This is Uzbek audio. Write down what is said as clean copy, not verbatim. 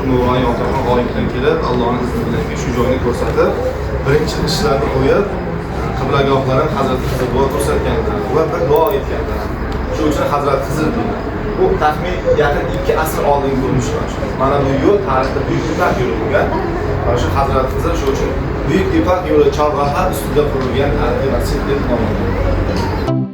Nuroniy Otaxon g'oyibdan kelib, Allohning izni bilan shu joyni ko'rsatib, birinchi ishlarni qo'yib, qiblagohlarni Hazrat Xizr duo ko'rsatganlar va bir duo etganlar. Shu uchun Hazrat Xizr deyiladi. Bu taxmin yaqin 2 asr oldin ko'rilgan. Mana bu yo'l tarixda buyuk ipak yo'li bo'lgan. Mana shu Hazrat Xizr shu uchun buyuk ipak yo'li chorraha ustida qurilgan tarixiy masjid deb nomlanadi.